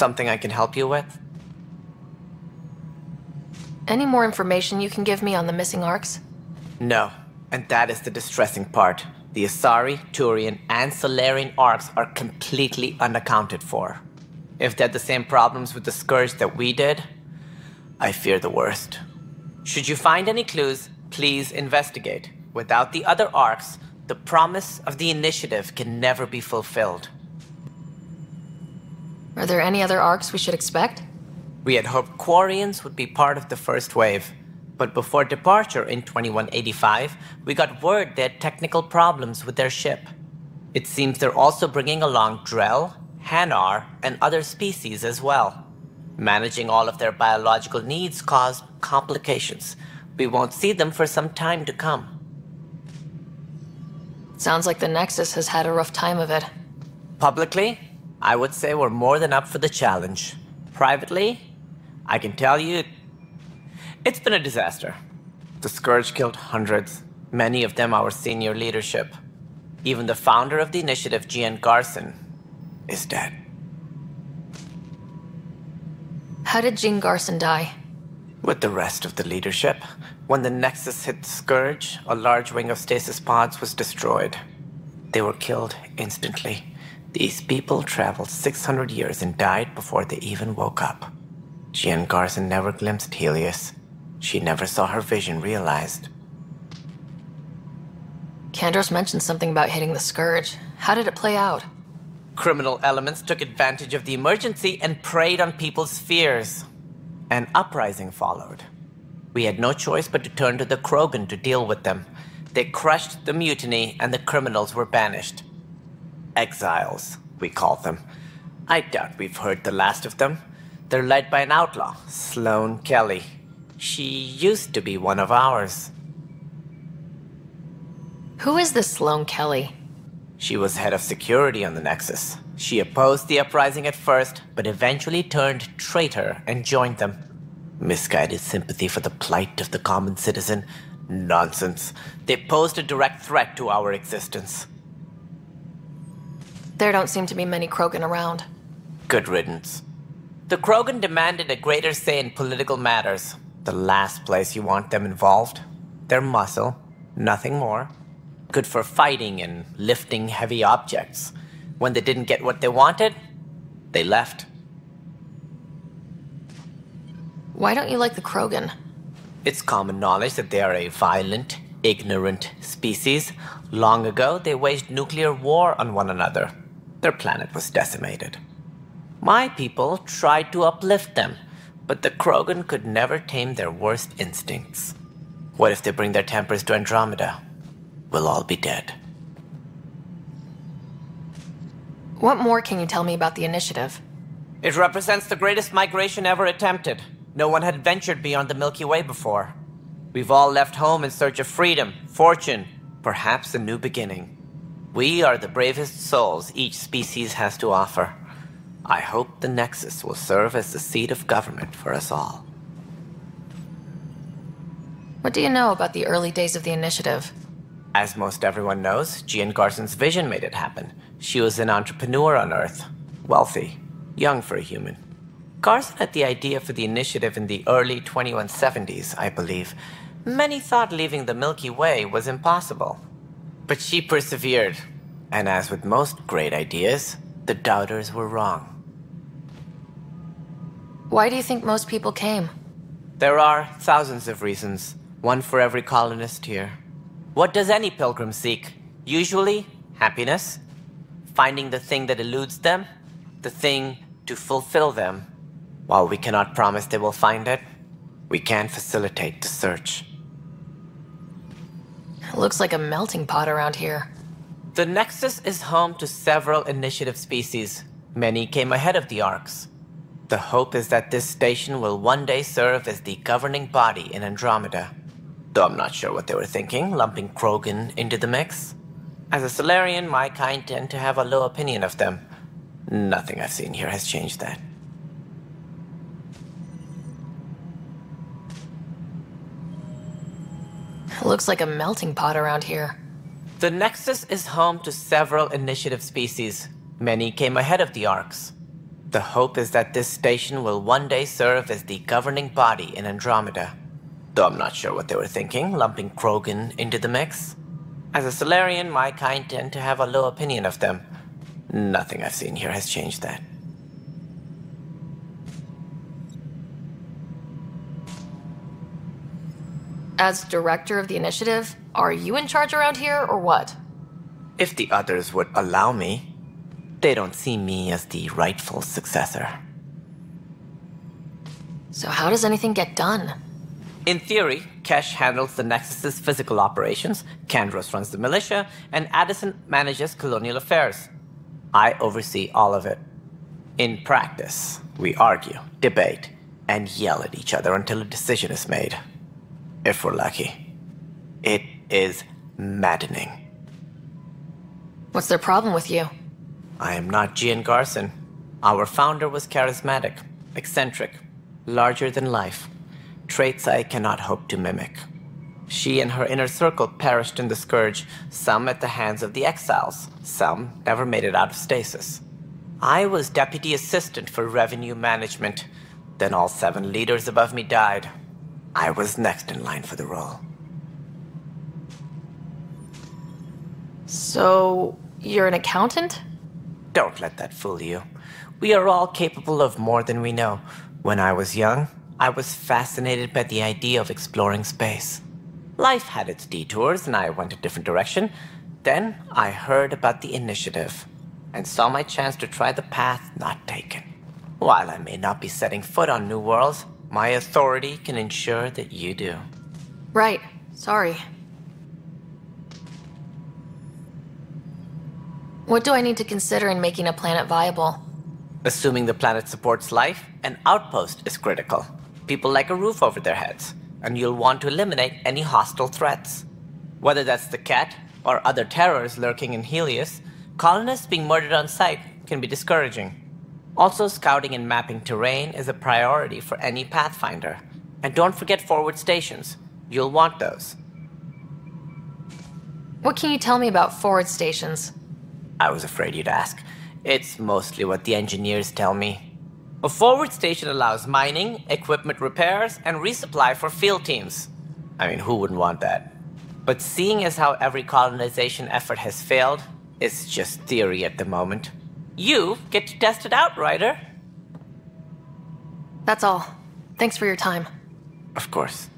Something I can help you with? Any more information you can give me on the missing arcs? No, and that is the distressing part. The Asari, Turian, and Solarian arcs are completely unaccounted for. If they had the same problems with the Scourge that we did, I fear the worst. Should you find any clues, please investigate. Without the other arcs, the promise of the Initiative can never be fulfilled. Are there any other arcs we should expect? We had hoped Quarians would be part of the first wave, but before departure in 2185, we got word they had technical problems with their ship. It seems they're also bringing along Drell, Hanar, and other species as well. Managing all of their biological needs caused complications. We won't see them for some time to come. Sounds like the Nexus has had a rough time of it. Publicly, I would say we're more than up for the challenge. Privately, I can tell you, it's been a disaster. The Scourge killed hundreds, many of them our senior leadership. Even the founder of the Initiative, Gian Garson, is dead. How did Jean Garson die? With the rest of the leadership, when the Nexus hit the Scourge, a large wing of stasis pods was destroyed. They were killed instantly. These people traveled 600 years and died before they even woke up. Jean Garson never glimpsed Helios. She never saw her vision realized. Kandros mentioned something about hitting the Scourge. How did it play out? Criminal elements took advantage of the emergency and preyed on people's fears. An uprising followed. We had no choice but to turn to the Krogan to deal with them. They crushed the mutiny and the criminals were banished. Exiles, we call them. I doubt we've heard the last of them. They're led by an outlaw, Sloane Kelly. She used to be one of ours. Who is this Sloane Kelly? She was head of security on the Nexus. She opposed the uprising at first, but eventually turned traitor and joined them. Misguided sympathy for the plight of the common citizen? Nonsense. They posed a direct threat to our existence. There don't seem to be many Krogan around. Good riddance. The Krogan demanded a greater say in political matters. The last place you want them involved. They're muscle, nothing more. Good for fighting and lifting heavy objects. When they didn't get what they wanted, they left. Why don't you like the Krogan? It's common knowledge that they are a violent, ignorant species. Long ago, they waged nuclear war on one another. Their planet was decimated. My people tried to uplift them, but the Krogan could never tame their worst instincts. What if they bring their tempers to Andromeda? We'll all be dead. What more can you tell me about the Initiative? It represents the greatest migration ever attempted. No one had ventured beyond the Milky Way before. We've all left home in search of freedom, fortune, perhaps a new beginning. We are the bravest souls each species has to offer. I hope the Nexus will serve as the seat of government for us all. What do you know about the early days of the Initiative? As most everyone knows, Jean Garson's vision made it happen. She was an entrepreneur on Earth. Wealthy. Young for a human. Garson had the idea for the Initiative in the early 2170s, I believe. Many thought leaving the Milky Way was impossible. But she persevered. And as with most great ideas, the doubters were wrong. Why do you think most people came? There are thousands of reasons, one for every colonist here. What does any pilgrim seek? Usually, happiness. Finding the thing that eludes them, the thing to fulfill them. While we cannot promise they will find it, we can facilitate the search. It looks like a melting pot around here. The Nexus is home to several Initiative species. Many came ahead of the Arcs. The hope is that this station will one day serve as the governing body in Andromeda. Though I'm not sure what they were thinking, lumping Krogan into the mix. As a Solarian, my kind tend to have a low opinion of them. Nothing I've seen here has changed that. It looks like a melting pot around here. The Nexus is home to several Initiative species. Many came ahead of the Arcs. The hope is that this station will one day serve as the governing body in Andromeda. Though I'm not sure what they were thinking, lumping Krogan into the mix. As a Solarian, my kind tend to have a low opinion of them. Nothing I've seen here has changed that. As director of the initiative, are you in charge around here or what? If the others would allow me, they don't see me as the rightful successor. So how does anything get done? In theory, Kesh handles the Nexus's physical operations, Kandros runs the militia, and Addison manages colonial affairs. I oversee all of it. In practice, we argue, debate, and yell at each other until a decision is made. If we're lucky. It is maddening. What's their problem with you? I am not Gian Garson. Our founder was charismatic, eccentric, larger than life. Traits I cannot hope to mimic. She and her inner circle perished in the Scourge, some at the hands of the Exiles, some never made it out of stasis. I was deputy assistant for revenue management. Then all 7 leaders above me died. I was next in line for the role. So, you're an accountant? Don't let that fool you. We are all capable of more than we know. When I was young, I was fascinated by the idea of exploring space. Life had its detours, and I went a different direction. Then I heard about the initiative, and saw my chance to try the path not taken. While I may not be setting foot on new worlds, my authority can ensure that you do. Right. Sorry. What do I need to consider in making a planet viable? Assuming the planet supports life, an outpost is critical. People like a roof over their heads, and you'll want to eliminate any hostile threats. Whether that's the cat or other terrors lurking in Helios, colonists being murdered on sight can be discouraging. Also, scouting and mapping terrain is a priority for any Pathfinder. And don't forget forward stations. You'll want those. What can you tell me about forward stations? I was afraid you'd ask. It's mostly what the engineers tell me. A forward station allows mining, equipment repairs, and resupply for field teams. I mean, who wouldn't want that? But seeing as how every colonization effort has failed, it's just theory at the moment. You get to test it out, Ryder. That's all. Thanks for your time. Of course.